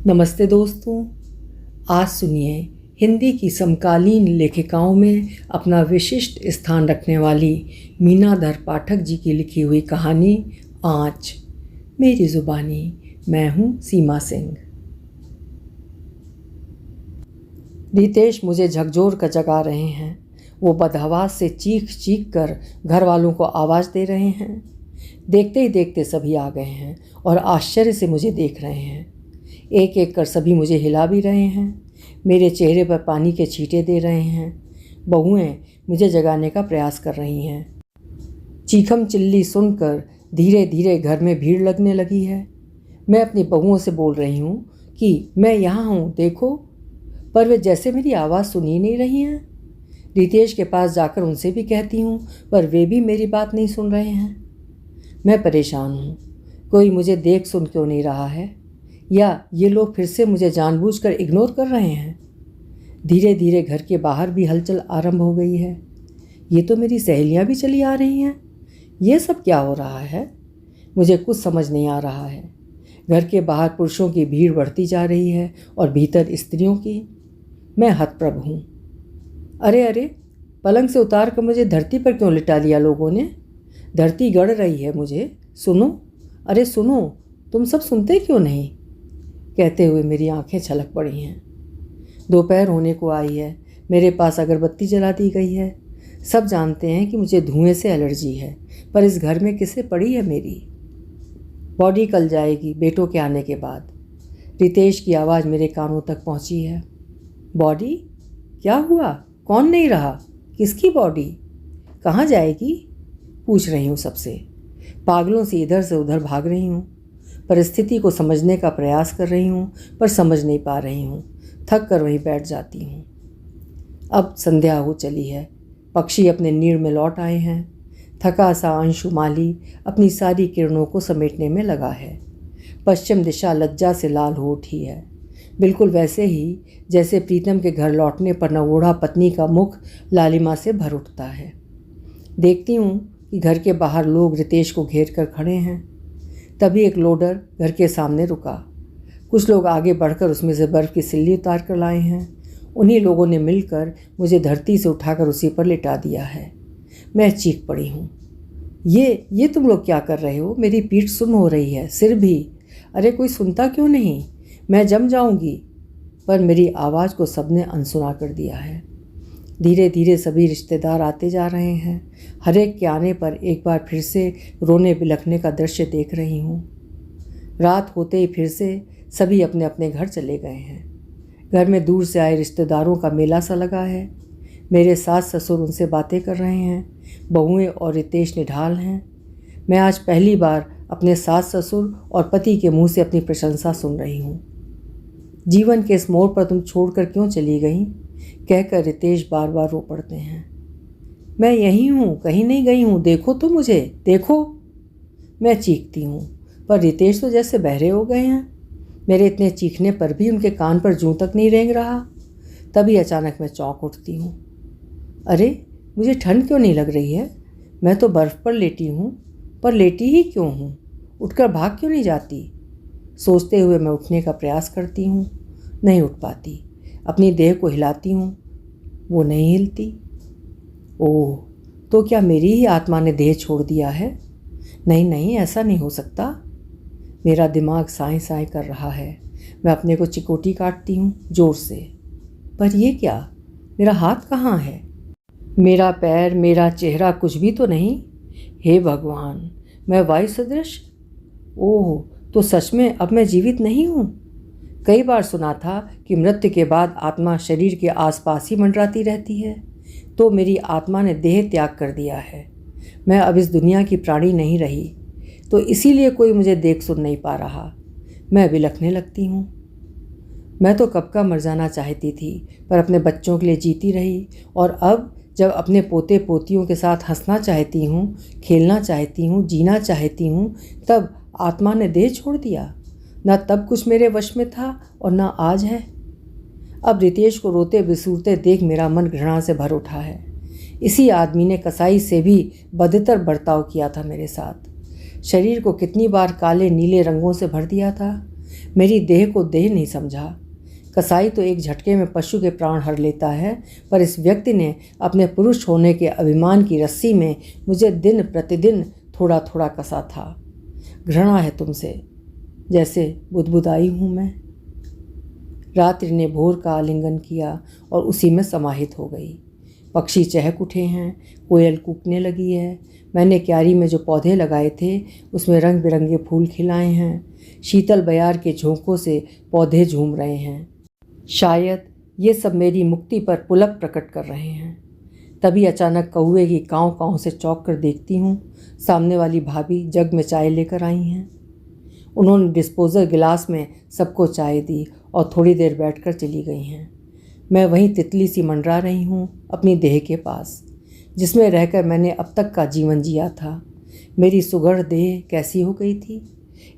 नमस्ते दोस्तों। आज सुनिए हिंदी की समकालीन लेखिकाओं में अपना विशिष्ट स्थान रखने वाली मीनाधर पाठक जी की लिखी हुई कहानी आँच। मेरी ज़ुबानी। मैं हूँ सीमा सिंह। रितेश मुझे झकझोर कर जगा रहे हैं। वो बदहवास से चीख चीख कर घर वालों को आवाज़ दे रहे हैं। देखते ही देखते सभी आ गए हैं और आश्चर्य से मुझे देख रहे हैं। एक एक कर सभी मुझे हिला भी रहे हैं, मेरे चेहरे पर पानी के छींटे दे रहे हैं। बहुएं मुझे जगाने का प्रयास कर रही हैं। चीखम चिल्ली सुनकर धीरे धीरे घर में भीड़ लगने लगी है। मैं अपनी बहुओं से बोल रही हूँ कि मैं यहाँ हूँ, देखो, पर वे जैसे मेरी आवाज़ सुन ही नहीं रही हैं। रितेश के पास जाकर उनसे भी कहती हूँ, पर वे भी मेरी बात नहीं सुन रहे हैं। मैं परेशान हूँ, कोई मुझे देख सुन क्यों नहीं रहा है, या ये लोग फिर से मुझे जानबूझकर इग्नोर कर रहे हैं। धीरे धीरे घर के बाहर भी हलचल आरंभ हो गई है। ये तो मेरी सहेलियां भी चली आ रही हैं। ये सब क्या हो रहा है, मुझे कुछ समझ नहीं आ रहा है। घर के बाहर पुरुषों की भीड़ बढ़ती जा रही है और भीतर स्त्रियों की। मैं हतप्रभ हूँ। अरे अरे, पलंग से उतार कर मुझे धरती पर क्यों लिटा दिया लोगों ने? धरती गड़ रही है मुझे। सुनो, अरे सुनो, तुम सब सुनते क्यों नहीं? कहते हुए मेरी आंखें छलक पड़ी हैं। दोपहर होने को आई है। मेरे पास अगरबत्ती जला दी गई है। सब जानते हैं कि मुझे धुएं से एलर्जी है, पर इस घर में किसे पड़ी है मेरी? बॉडी कल जाएगी बेटों के आने के बाद। रितेश की आवाज़ मेरे कानों तक पहुंची है। बॉडी? क्या हुआ? कौन नहीं रहा? किसकी बॉडी? कहाँ जाएगी? पूछ रही हूँ सबसे। पागलों से इधर से उधर भाग रही हूँ। परिस्थिति को समझने का प्रयास कर रही हूँ, पर समझ नहीं पा रही हूँ। थक कर वहीं बैठ जाती हूँ। अब संध्या हो चली है। पक्षी अपने नीड़ में लौट आए हैं। थका सा अंशुमाली अपनी सारी किरणों को समेटने में लगा है। पश्चिम दिशा लज्जा से लाल हो उठी है, बिल्कुल वैसे ही जैसे प्रीतम के घर लौटने पर नवोढ़ा पत्नी का मुख लालिमा से भर उठता है। देखती हूँ कि घर के बाहर लोग रितेश को घेर कर खड़े हैं। तभी एक लोडर घर के सामने रुका। कुछ लोग आगे बढ़कर उसमें से बर्फ़ की सिल्ली उतार कर लाए हैं। उन्हीं लोगों ने मिलकर मुझे धरती से उठाकर उसी पर लिटा दिया है। मैं चीख पड़ी हूँ। ये तुम लोग क्या कर रहे हो? मेरी पीठ सुन्न हो रही है, सिर भी। अरे कोई सुनता क्यों नहीं? मैं जम जाऊँगी। पर मेरी आवाज़ को सबने अनसुना कर दिया है। धीरे धीरे सभी रिश्तेदार आते जा रहे हैं। हर एक के आने पर एक बार फिर से रोने बिलखने का दृश्य देख रही हूँ। रात होते ही फिर से सभी अपने अपने घर चले गए हैं। घर में दूर से आए रिश्तेदारों का मेला सा लगा है। मेरे सास ससुर उनसे बातें कर रहे हैं। बहुएं और रितेश निढाल हैं। मैं आज पहली बार अपने सास ससुर और पति के मुंह से अपनी प्रशंसा सुन रही हूँ। जीवन के इस मोड़ पर तुम छोड़कर क्यों चली गई? कहकर रितेश बार बार रो पड़ते हैं। मैं यहीं हूँ, कहीं नहीं गई हूँ, देखो तो मुझे, देखो। मैं चीखती हूँ, पर रितेश तो जैसे बहरे हो गए हैं। मेरे इतने चीखने पर भी उनके कान पर जूं तक नहीं रेंग रहा। तभी अचानक मैं चौंक उठती हूँ। अरे, मुझे ठंड क्यों नहीं लग रही है? मैं तो बर्फ़ पर लेटी हूँ, पर लेटी ही क्यों हूँ? उठकर भाग क्यों नहीं जाती? सोचते हुए मैं उठने का प्रयास करती हूँ, नहीं उठ पाती। अपनी देह को हिलाती हूँ, वो नहीं हिलती। ओह, तो क्या मेरी ही आत्मा ने देह छोड़ दिया है? नहीं नहीं, ऐसा नहीं हो सकता। मेरा दिमाग साए साए कर रहा है। मैं अपने को चिकोटी काटती हूँ जोर से। पर ये क्या? मेरा हाथ कहाँ है? मेरा पैर, मेरा चेहरा कुछ भी तो नहीं। हे भगवान, मैं वायु सदृश? ओह, तो सच में अब मैं जीवित नहीं हूँ। कई बार सुना था कि मृत्यु के बाद आत्मा शरीर के आसपास ही मंडराती रहती है। तो मेरी आत्मा ने देह त्याग कर दिया है। मैं अब इस दुनिया की प्राणी नहीं रही, तो इसीलिए कोई मुझे देख सुन नहीं पा रहा। मैं बिलखने लगती हूँ। मैं तो कब का मर जाना चाहती थी, पर अपने बच्चों के लिए जीती रही। और अब जब अपने पोते पोतियों के साथ हंसना चाहती हूँ, खेलना चाहती हूँ, जीना चाहती हूँ, तब आत्मा ने देह छोड़ दिया। ना तब कुछ मेरे वश में था और ना आज है। अब रितेश को रोते बिसूरते देख मेरा मन घृणा से भर उठा है। इसी आदमी ने कसाई से भी बदतर बर्ताव किया था मेरे साथ। शरीर को कितनी बार काले नीले रंगों से भर दिया था। मेरी देह को देह नहीं समझा। कसाई तो एक झटके में पशु के प्राण हर लेता है, पर इस व्यक्ति ने अपने पुरुष होने के अभिमान की रस्सी में मुझे दिन प्रतिदिन थोड़ा थोड़ा कसा था। घृणा है तुमसे, जैसे बुदबुदाई हूँ मैं। रात्रि ने भोर का आलिंगन किया और उसी में समाहित हो गई। पक्षी चहक उठे हैं, कोयल कूकने लगी है। मैंने क्यारी में जो पौधे लगाए थे उसमें रंग बिरंगे फूल खिलाए हैं। शीतल बयार के झोंकों से पौधे झूम रहे हैं। शायद ये सब मेरी मुक्ति पर पुलक प्रकट कर रहे हैं। तभी अचानक कौवे की काँव काँव से चौंक कर देखती हूँ, सामने वाली भाभी जग में चाय लेकर आई हैं। उन्होंने डिस्पोजल गिलास में सबको चाय दी और थोड़ी देर बैठकर चली गई हैं। मैं वहीं तितली सी मंडरा रही हूँ अपनी देह के पास, जिसमें रहकर मैंने अब तक का जीवन जिया था। मेरी सुघड़ देह कैसी हो गई थी।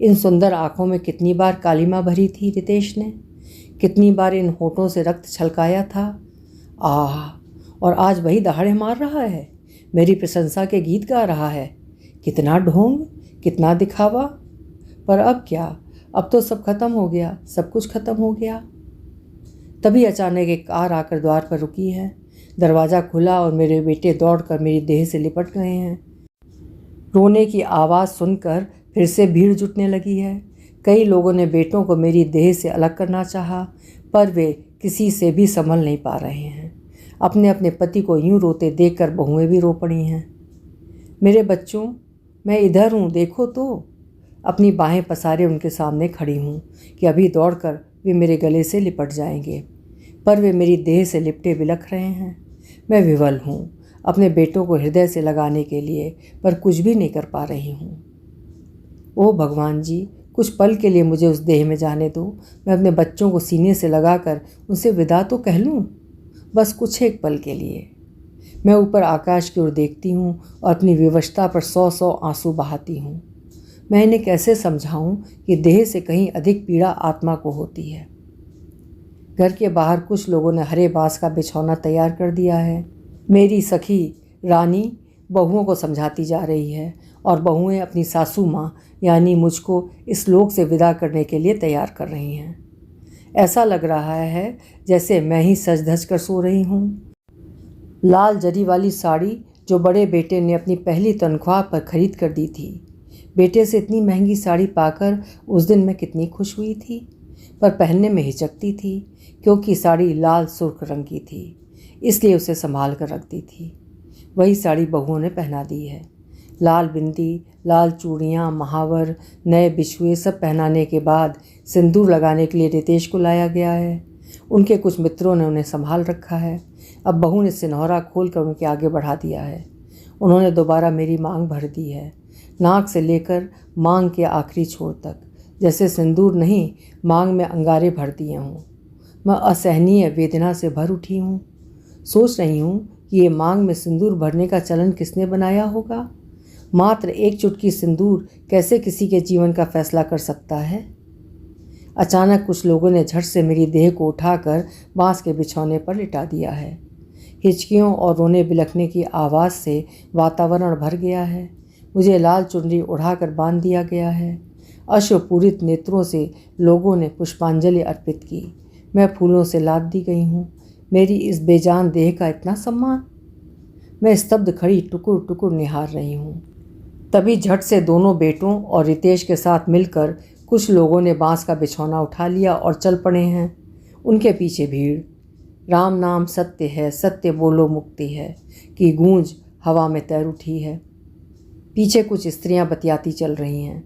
इन सुंदर आँखों में कितनी बार कालिमा भरी थी रितेश ने, कितनी बार इन होठों से रक्त छलकाया था। आह, और आज वही दहाड़े मार रहा है, मेरी प्रशंसा के गीत गा रहा है। कितना ढोंग, कितना दिखावा। पर अब क्या, अब तो सब खत्म हो गया, सब कुछ खत्म हो गया। तभी अचानक एक कार आकर द्वार पर रुकी है। दरवाज़ा खुला और मेरे बेटे दौड़कर मेरी देह से लिपट गए हैं। रोने की आवाज़ सुनकर फिर से भीड़ जुटने लगी है। कई लोगों ने बेटों को मेरी देह से अलग करना चाहा, पर वे किसी से भी संभल नहीं पा रहे हैं। अपने अपने पति को यूं रोते देखकर बहुएं भी रो पड़ी हैं। मेरे बच्चों, मैं इधर हूँ, देखो तो। अपनी बाहें पसारे उनके सामने खड़ी हूँ कि अभी दौड़कर वे मेरे गले से लिपट जाएंगे, पर वे मेरी देह से लिपटे बिलख रहे हैं। मैं विवल हूँ अपने बेटों को हृदय से लगाने के लिए, पर कुछ भी नहीं कर पा रही हूँ। ओह भगवान जी, कुछ पल के लिए मुझे उस देह में जाने दो। मैं अपने बच्चों को सीने से लगाकर उनसे विदा तो कह लूँ, बस कुछ एक पल के लिए। मैं ऊपर आकाश की ओर देखती हूँ और अपनी विवशता पर 100 आंसू बहाती हूँ। मैं इन्हें कैसे समझाऊँ कि देह से कहीं अधिक पीड़ा आत्मा को होती है। घर के बाहर कुछ लोगों ने हरे बांस का बिछौना तैयार कर दिया है। मेरी सखी रानी बहुओं को समझाती जा रही है और बहुएं अपनी सासू माँ यानी मुझको इस लोक से विदा करने के लिए तैयार कर रही हैं। ऐसा लग रहा है जैसे मैं ही सज धज कर सो रही हूँ। लाल जरी वाली साड़ी जो बड़े बेटे ने अपनी पहली तनख्वाह पर खरीद कर दी थी। बेटे से इतनी महंगी साड़ी पाकर उस दिन मैं कितनी खुश हुई थी, पर पहनने में हिचकती थी क्योंकि साड़ी लाल सुर्ख रंग की थी, इसलिए उसे संभाल कर रख दी थी। वही साड़ी बहुओं ने पहना दी है। लाल बिंदी, लाल चूड़ियाँ, महावर, नए बिछुए सब पहनाने के बाद सिंदूर लगाने के लिए रितेश को लाया गया है। उनके कुछ मित्रों ने उन्हें संभाल रखा है। अब बहू ने सिनौरा खोल कर उनके आगे बढ़ा दिया है। उन्होंने दोबारा मेरी मांग भर दी है, नाक से लेकर मांग के आखिरी छोर तक, जैसे सिंदूर नहीं मांग में अंगारे भर दिए हों। मैं असहनीय वेदना से भर उठी हूँ। सोच रही हूँ कि ये मांग में सिंदूर भरने का चलन किसने बनाया होगा। मात्र एक चुटकी सिंदूर कैसे किसी के जीवन का फैसला कर सकता है। अचानक कुछ लोगों ने झट से मेरी देह को उठाकर बांस के बिछौने पर लिटा दिया है। हिचकियों और रोने बिलखने की आवाज़ से वातावरण भर गया है। मुझे लाल चुनरी उड़ाकर बांध दिया गया है। अश्रुपूरित नेत्रों से लोगों ने पुष्पांजलि अर्पित की। मैं फूलों से लाद दी गई हूँ। मेरी इस बेजान देह का इतना सम्मान। मैं स्तब्ध खड़ी टुकुर टुकुर निहार रही हूँ। तभी झट से दोनों बेटों और रितेश के साथ मिलकर कुछ लोगों ने बांस का बिछौना उठा लिया और चल पड़े हैं। उनके पीछे भीड़। राम नाम सत्य है, सत्य बोलो मुक्ति है की गूंज हवा में तैर उठी है। पीछे कुछ स्त्रियां बतियाती चल रही हैं।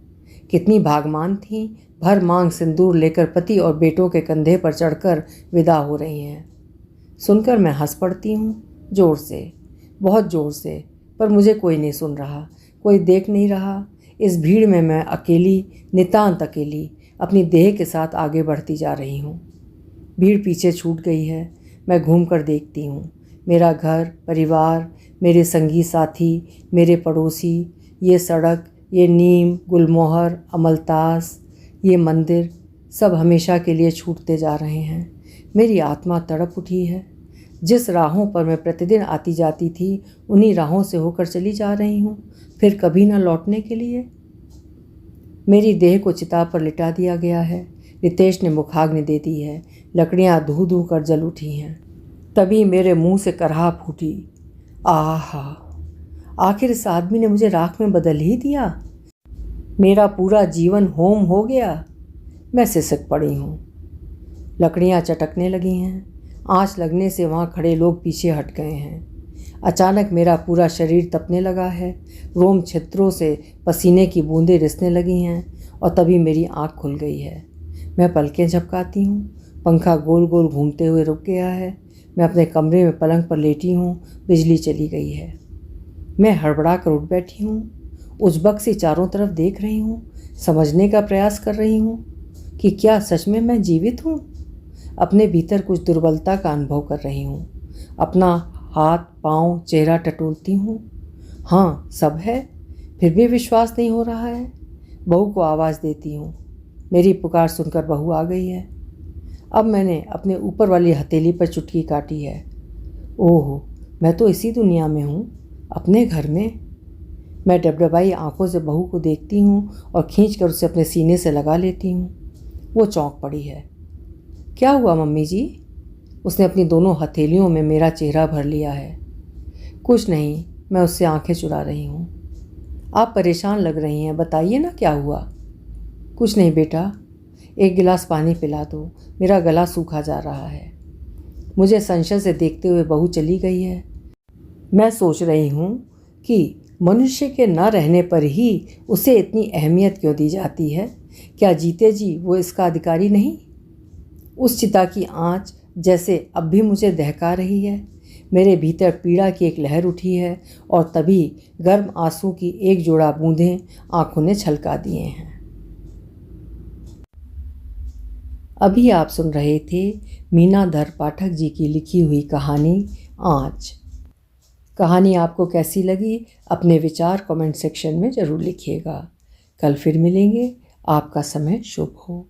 कितनी भागमान थीं, भर मांग सिंदूर लेकर पति और बेटों के कंधे पर चढ़कर विदा हो रही हैं। सुनकर मैं हंस पड़ती हूँ, ज़ोर से, बहुत ज़ोर से, पर मुझे कोई नहीं सुन रहा, कोई देख नहीं रहा। इस भीड़ में मैं अकेली, नितांत अकेली, अपनी देह के साथ आगे बढ़ती जा रही हूँ। भीड़ पीछे छूट गई है। मैं घूमकर देखती हूँ। मेरा घर, परिवार, मेरे संगी साथी, मेरे पड़ोसी, ये सड़क, ये नीम, गुलमोहर, अमलतास, ये मंदिर, सब हमेशा के लिए छूटते जा रहे हैं। मेरी आत्मा तड़प उठी है। जिस राहों पर मैं प्रतिदिन आती जाती थी, उन्हीं राहों से होकर चली जा रही हूँ, फिर कभी न लौटने के लिए। मेरी देह को चिता पर लिटा दिया गया है। रितेश ने मुखाग्नि दे दी है। लकड़ियाँ धू धू कर जल उठी हैं। तभी मेरे मुंह से कराह फूटी। आहा, आखिर इस आदमी ने मुझे राख में बदल ही दिया। मेरा पूरा जीवन होम हो गया। मैं सिसक पड़ी हूँ। लकड़ियाँ चटकने लगी हैं। आँच लगने से वहाँ खड़े लोग पीछे हट गए हैं। अचानक मेरा पूरा शरीर तपने लगा है। रोम छिद्रों से पसीने की बूंदें रिसने लगी हैं और तभी मेरी आँख खुल गई है। मैं पलकें झपकाती हूँ। पंखा गोल गोल घूमते हुए रुक गया है। मैं अपने कमरे में पलंग पर लेटी हूँ। बिजली चली गई है। मैं हड़बड़ा कर उठ बैठी हूँ। उजबक सी चारों तरफ देख रही हूँ। समझने का प्रयास कर रही हूँ कि क्या सच में मैं जीवित हूँ। अपने भीतर कुछ दुर्बलता का अनुभव कर रही हूँ। अपना हाथ पाँव चेहरा टटोलती हूँ। हाँ, सब है, फिर भी विश्वास नहीं हो रहा है। बहू को आवाज़ देती हूँ। मेरी पुकार सुनकर बहू आ गई है। अब मैंने अपने ऊपर वाली हथेली पर चुटकी काटी है। ओह, मैं तो इसी दुनिया में हूँ, अपने घर में। मैं डबडबाई आंखों से बहू को देखती हूँ और खींचकर उसे अपने सीने से लगा लेती हूँ। वो चौंक पड़ी है। क्या हुआ मम्मी जी? उसने अपनी दोनों हथेलियों में मेरा चेहरा भर लिया है। कुछ नहीं, मैं उससे आंखें चुरा रही हूँ। आप परेशान लग रही हैं, बताइए ना क्या हुआ। कुछ नहीं बेटा, एक गिलास पानी पिला दो, मेरा गला सूखा जा रहा है। मुझे संशय से देखते हुए बहू चली गई है। मैं सोच रही हूँ कि मनुष्य के न रहने पर ही उसे इतनी अहमियत क्यों दी जाती है। क्या जीते जी वो इसका अधिकारी नहीं? उस चिता की आँच जैसे अब भी मुझे दहका रही है। मेरे भीतर पीड़ा की एक लहर उठी है और तभी गर्म आंसू की एक जोड़ा बूंदें आंखों ने छलका दिए हैं। अभी आप सुन रहे थे मीनाधर पाठक जी की लिखी हुई कहानी आँच। कहानी आपको कैसी लगी अपने विचार कमेंट सेक्शन में ज़रूर लिखिएगा। कल फिर मिलेंगे। आपका समय शुभ हो।